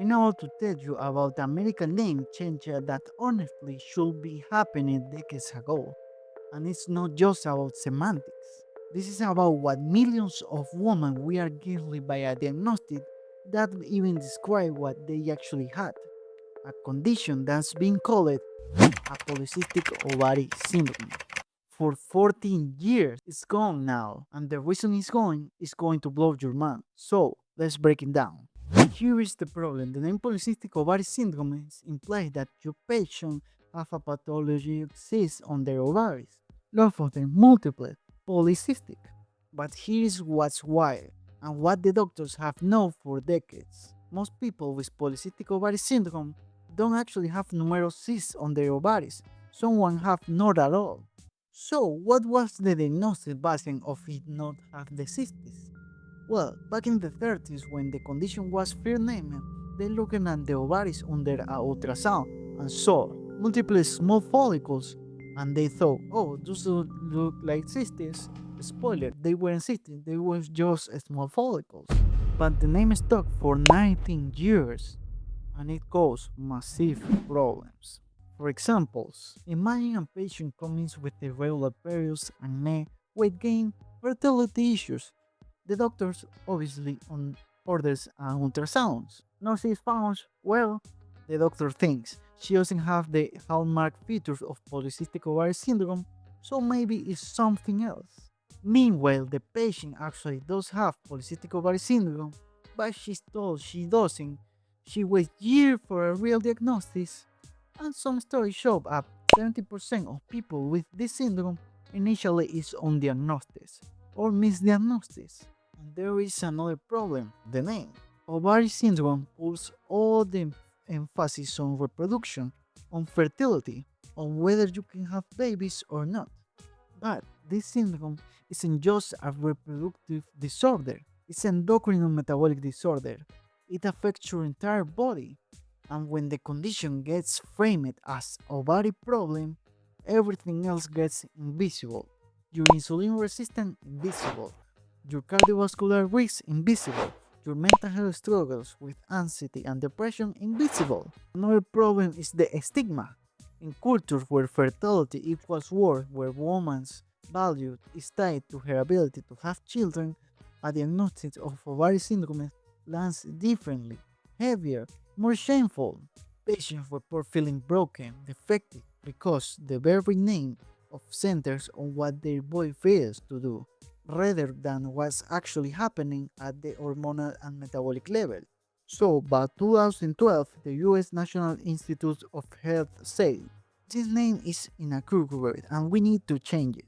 I know to tell you about a medical name change that honestly should be happening decades ago. And it's not just about semantics. This is about what millions of women we are given by a diagnostic that even describe what they actually had. A condition that's been called a polycystic ovary syndrome. For 14 years, it's gone now, and the reason it's going is going to blow your mind. So, let's break it down. Here is the problem. The name polycystic ovary syndrome implies that your patient have a pathology exists on their ovaries. Lot of them multiple, polycystic. But here's what's wild, and what the doctors have known for decades. Most people with polycystic ovary syndrome don't actually have numerous cysts on their ovaries. Some have not at all. So, what was the diagnosis based of it not have the cysts? Well, back in the 30s, when the condition was first named, they looked at the ovaries under a ultrasound and saw multiple small follicles, and they thought, oh, those look like cysts. Spoiler, they weren't cysts, they were just small follicles. But the name stuck for 19 years, and it caused massive problems. For examples, imagine a patient comes with irregular periods, acne, weight gain, fertility issues. The doctors obviously orders an ultrasound. No she's found. Well, the doctor thinks she doesn't have the hallmark features of polycystic ovary syndrome, so maybe it's something else. Meanwhile, the patient actually does have polycystic ovary syndrome, but she's told she doesn't. She waits years for a real diagnosis, and some studies show up 70% of people with this syndrome initially is undiagnosed or misdiagnosed. And there is another problem, the name. Ovary syndrome puts all the emphasis on reproduction, on fertility, on whether you can have babies or not. But this syndrome isn't just a reproductive disorder, it's an endocrine metabolic disorder. It affects your entire body. And when the condition gets framed as ovary problem, everything else gets invisible. Your insulin resistance invisible. Your cardiovascular risk invisible. Your mental health struggles with anxiety and depression invisible. Another problem is the stigma. In cultures where fertility equals worth, where woman's value is tied to her ability to have children, a diagnosis of ovary syndrome lands differently, heavier, more shameful. Patients report feeling broken, defective, because the very name of centers on what their body fails to do, rather than what's actually happening at the hormonal and metabolic level. So, by 2012, the US National Institute of Health said, this name is inaccurate and we need to change it.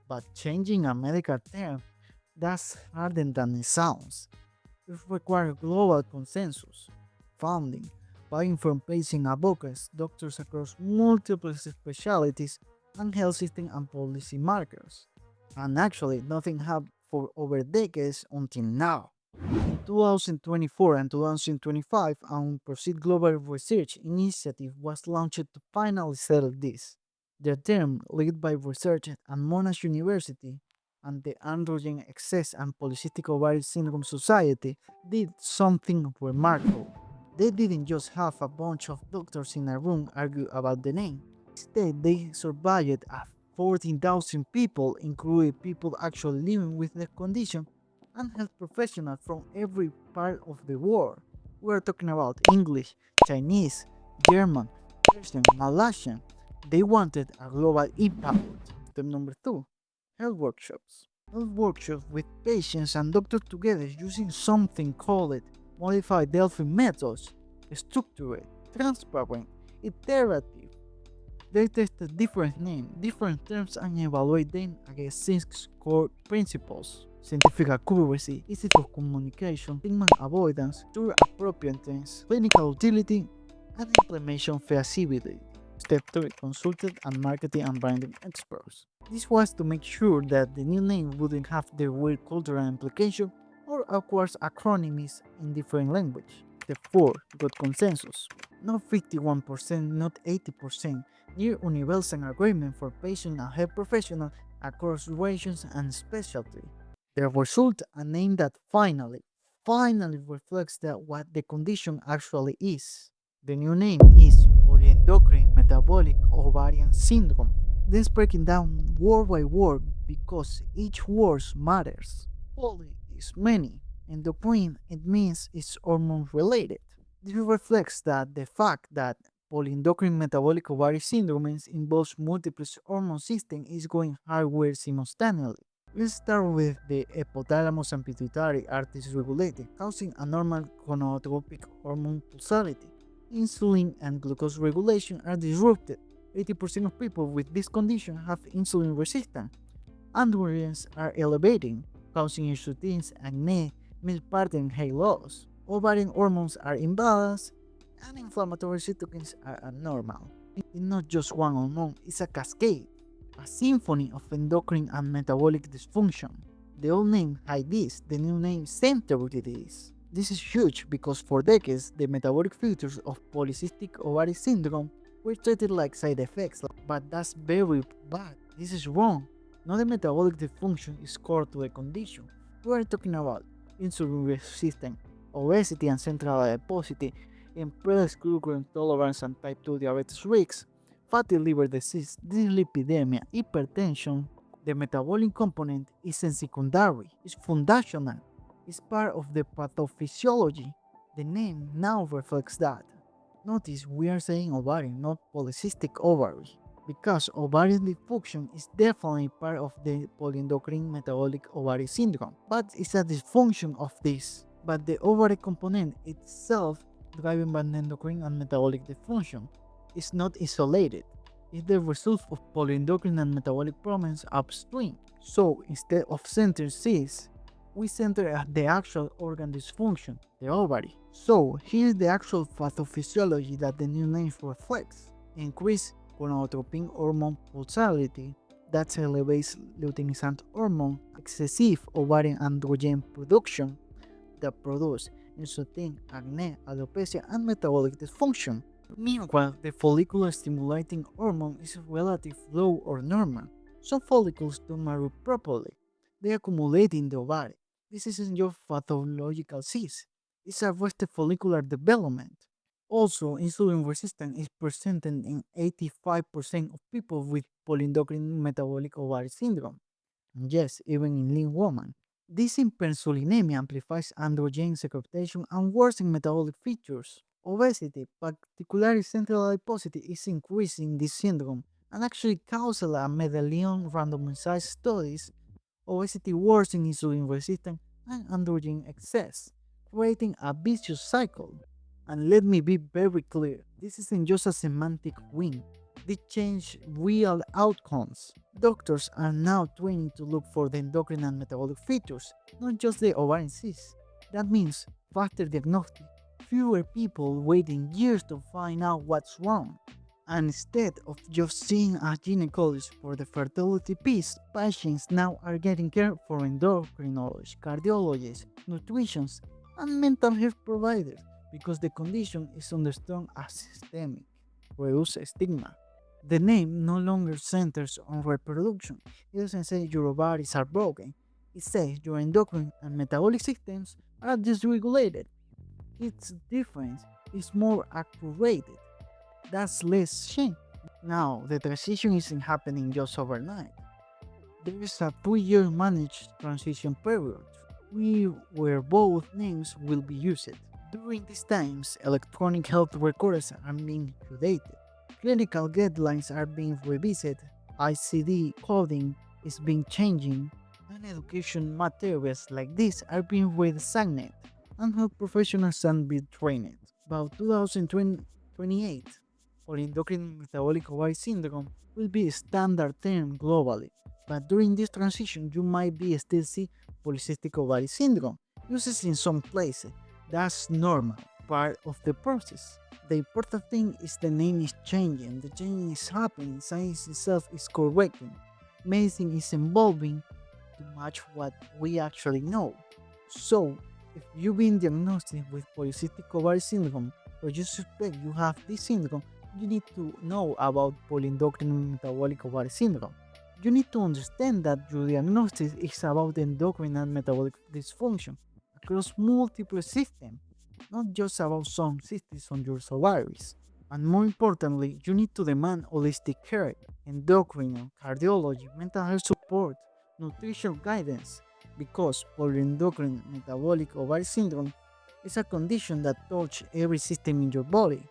But changing a medical term, that's harder than it sounds. It requires global consensus, funding, buying from patient advocates, doctors across multiple specialties, and health system and policy markers. And actually, nothing happened for over decades until now. In 2024 and 2025, a Proceed Global Research Initiative was launched to finally settle this. The term, led by researchers at Monash University and the Androgen Excess and Polycystic Ovary Syndrome Society, did something remarkable. They didn't just have a bunch of doctors in a room argue about the name. Instead, they surveyed 14,000 people, including people actually living with the condition, and health professionals from every part of the world. We're talking about English, Chinese, German, Persian, Malaysian. They wanted a global impact. Step number 2, health workshops. Health workshops with patients and doctors together using something called modified Delphi methods, structured, transparent, iterative. They tested different names, different terms, and evaluate them against 6 core principles: scientific accuracy, ease of communication, stigma avoidance, tour appropriateness, clinical utility, and implementation feasibility. Step 3, consulted and marketing and branding experts. This was to make sure that the new name wouldn't have the weird cultural implication or awkward acronyms in different language. Step 4, got consensus. Not 51%, not 80%, near universal agreement for patient and health professionals across regions and specialty. The result, a name that finally finally reflects that what the condition actually is. The new name is Polyendocrine Metabolic Ovarian Syndrome. Let's break it down word by word because each word matters. Poly is many, endocrine it means it's hormone related. This reflects that the fact that polyendocrine metabolic ovary syndrome involves multiple hormone systems is going hardware simultaneously. Let's start with the hypothalamus and pituitary are dysregulated, causing abnormal gonadotropic hormone pulsatility. Insulin and glucose regulation are disrupted. 80% of people with this condition have insulin resistance. Androgens are elevating, causing hirsutism, acne, milk pattern, hair loss. Ovarian hormones are imbalanced, and inflammatory cytokines are abnormal. It's not just one hormone, it's a cascade, a symphony of endocrine and metabolic dysfunction. The old name hide this, the new name center this. This is huge because for decades the metabolic features of polycystic ovary syndrome were treated like side effects, but that's very bad. This is wrong. Not the metabolic dysfunction is core to the condition. We are talking about insulin resistance, obesity and central adiposity, impaired glucose intolerance and type 2 diabetes risks, fatty liver disease, dyslipidemia, hypertension. The metabolic component isn't secondary, it's foundational. It's part of the pathophysiology. The name now reflects that. Notice we are saying ovarian, not polycystic ovary, because ovarian dysfunction is definitely part of the polyendocrine metabolic ovary syndrome, but it's a dysfunction of this. But the ovary component itself, driven by endocrine and metabolic dysfunction, is not isolated. It's the result of polyendocrine and metabolic problems upstream. So instead of center cis, we center at the actual organ dysfunction, the ovary. So here's the actual pathophysiology that the new name reflects. Increased gonadotropin hormone pulsatility, that elevates luteinizant hormone, excessive ovarian androgen production that produce insulin, acne, alopecia, and metabolic dysfunction. Meanwhile, the follicular stimulating hormone is relatively low or normal. Some follicles don't mature properly. They accumulate in the ovary. This isn't your pathological cyst. It's arrested follicular development. Also, insulin resistance is presented in 85% of people with polyendocrine metabolic ovary syndrome. And yes, even in lean women. This hyperinsulinemia amplifies androgen secretion and worsens metabolic features. Obesity, particularly central adiposity, is increasing this syndrome and actually caused a medallion randomized studies. Obesity worsens insulin resistance and androgen excess, creating a vicious cycle. And let me be very clear, this isn't just a semantic win. They change real outcomes. Doctors are now training to look for the endocrine and metabolic features, not just the ovarian cyst. That means faster diagnostic, fewer people waiting years to find out what's wrong. And instead of just seeing a gynecologist for the fertility piece, patients now are getting care from endocrinologists, cardiologists, nutritionists, and mental health providers because the condition is understood as systemic. Reduce stigma. The name no longer centers on reproduction. It doesn't say your ovaries are broken. It says your endocrine and metabolic systems are dysregulated. Its difference is more accurate. That's less shame. Now, the transition isn't happening just overnight. There is a 2-year managed transition period where both names will be used. During these times, electronic health records are being updated. Clinical guidelines are being revised, ICD coding is being changing, and education materials like this are being redesigned, and health professionals are being trained. About 2028, polyendocrine metabolic ovary syndrome will be a standard term globally, but during this transition you might be still see polycystic ovary syndrome used in some places. That's normal, part of the process. The important thing is the name is changing, the change is happening, science itself is correcting, medicine is evolving to match what we actually know. So, if you've been diagnosed with polycystic ovary syndrome or you suspect you have this syndrome, you need to know about polyendocrine metabolic ovary syndrome. You need to understand that your diagnosis is about endocrine and metabolic dysfunction, a across multiple systems, not just about some cysts on your ovaries. And more importantly, you need to demand holistic care, endocrine, cardiology, mental health support, nutrition guidance, because polyendocrine metabolic ovary syndrome is a condition that touches every system in your body.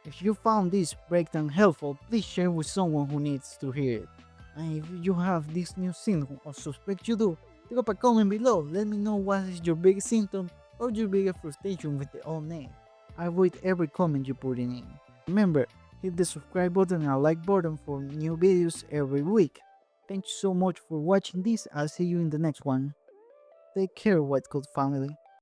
If you found this breakdown helpful, please share with someone who needs to hear it. And if you have this new syndrome or suspect you do, drop a comment below. Let me know what is your biggest symptom or your biggest frustration with the old name. I read every comment you put in. Remember, hit the subscribe button and like button for new videos every week. Thank you so much for watching this. I'll see you in the next one. Take care, White Coat family.